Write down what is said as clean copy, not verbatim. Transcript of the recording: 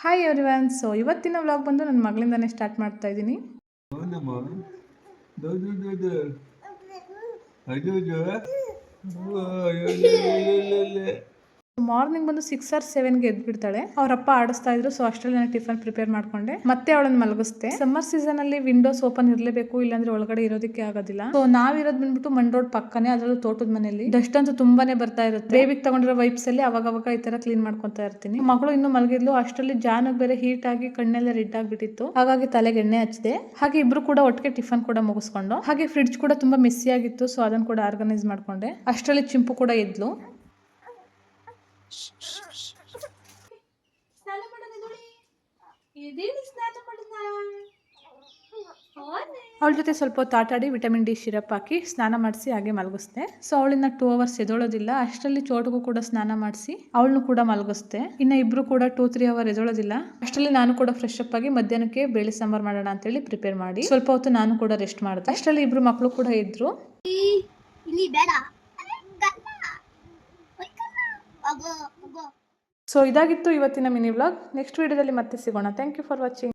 Hi everyone. So ಇವತ್ತಿನ vlog ಬಂದು ನನ್ನ ಮಗಳಿಂದಾನೇ ಸ್ಟಾರ್ಟ್ ಮಾಡ್ತಾ ಇದ್ದೀನಿ. ಮಾರ್ನಿಂಗ್ ಬಂದು 6 or 7ಗೆ ಎದ್ಬಿಡ್ತಾಳೆ. ಅವರಪ್ಪ ಆಡಿಸ್ತಾ ಇದ್ರು. ಸೊ ಅಷ್ಟರಲ್ಲಿ ನಾನು ಟಿಫನ್ ಪ್ರಿಪೇರ್ ಮಾಡ್ಕೊಂಡೆ ಮತ್ತೆ ಅವಳನ್ನ ಮಲಗಿಸ್ತೆ. ಸಮ್ಮರ್ ಸೀಸನ್ ಅಲ್ಲಿ ವಿಂಡೋಸ್ ಓಪನ್ ಇರಲೇಬೇಕು, ಇಲ್ಲಾಂದ್ರೆ ಒಳಗಡೆ ಇರೋದಕ್ಕೆ ಆಗೋದಿಲ್ಲ. ಸೊ ನಾವಿರೋದು ಬಂದ್ಬಿಟ್ಟು ಮಣ್ ರೋಡ್ ಪಕ್ಕನೆ, ಅದರಲ್ಲೂ ತೋಟದ ಮನೆಯಲ್ಲಿ ಡಸ್ಟ್ ಅಂತೂ ತುಂಬಾನೇ ಬರ್ತಾ ಇರುತ್ತೆ. ಬೇಬಿಗೆ ತಗೊಂಡಿರೋ ವೈಪ್ಸ್ ಅಲ್ಲಿ ಅವಾಗ ಈ ತರ ಕ್ಲೀನ್ ಮಾಡ್ಕೊಂತಾ ಇರ್ತೀನಿ. ಮಗಳು ಇನ್ನು ಮಲಗಿದ್ಲು. ಅಷ್ಟರಲ್ಲಿ ಜಾನಗ್ ಬೇರೆ ಹೀಟ್ ಆಗಿ ಕಣ್ಣೆಲ್ಲ ರೆಡ್ ಆಗಿಬಿಟ್ಟಿತ್ತು. ಹಾಗಾಗಿ ತಲೆಗೆ ಎಣ್ಣೆ ಹಚ್ಚಿದೆ. ಹಾಗೆ ಇಬ್ರು ಕೂಡ ಒಟ್ಟಿಗೆ ಟಿಫನ್ ಕೂಡ ಮುಗಿಸ್ಕೊಂಡು, ಹಾಗೆ ಫ್ರಿಡ್ಜ್ ಕೂಡ ತುಂಬಾ ಮೆಸ್ಸಿ ಆಗಿತ್ತು. ಸೊ ಅದನ್ನ ಕೂಡ ಆರ್ಗನೈಸ್ ಮಾಡ್ಕೊಂಡೆ. ಅಷ್ಟರಲ್ಲಿ ಚಿಂಪು ಕೂಡ ಎದ್ಲು. ಸ್ನಾನ ಅವಳ ಜೊತೆ ಸ್ವಲ್ಪ ಹೊತ್ತು ಆಟಾಡಿ ವಿಟಮಿನ್ ಡಿ ಸಿರಪ್ ಹಾಕಿ ಸ್ನಾನ ಮಾಡಿಸಿ ಹಾಗೆ ಮಲಗಿಸ್ದೆ. So ಅವಳಿನ 2 hours ಎದೊಳೋದಿಲ್ಲ. ಅಷ್ಟರಲ್ಲಿ ಚೋಟಗೂ ಕೂಡ ಸ್ನಾನ ಮಾಡಿಸಿ ಅವಳನ್ನು ಕೂಡ ಮಲಗಿಸ್ದೆ. ಇನ್ನು ಇಬ್ರು ಕೂಡ 2-3 hours ಎದೊಳೋದಿಲ್ಲ. ಅಷ್ಟರಲ್ಲಿ ನಾನು ಕೂಡ ಫ್ರೆಶ್ ಅಪ್ ಆಗಿ ಮಧ್ಯಾಹ್ನಕ್ಕೆ ಬೇಳೆ ಸಾಂಬಾರ್ ಮಾಡೋಣ ಅಂತ ಹೇಳಿ ಪ್ರಿಪೇರ್ ಮಾಡಿ ಸ್ವಲ್ಪ ಹೊತ್ತು ನಾನು ಕೂಡ ರೆಸ್ಟ್ ಮಾಡಿದೆ. ಅಷ್ಟರಲ್ಲಿ ಇಬ್ರು ಮಕ್ಕಳು ಕೂಡ ಇದ್ರು. ಸೊ ಇದಾಗಿತ್ತು ಇವತ್ತಿನ ಮಿನಿ ವ್ಲಾಗ್. ನೆಕ್ಸ್ಟ್ ವಿಡಿಯೋದಲ್ಲಿ ಮತ್ತೆ ಸಿಗೋಣ. Thank you for watching.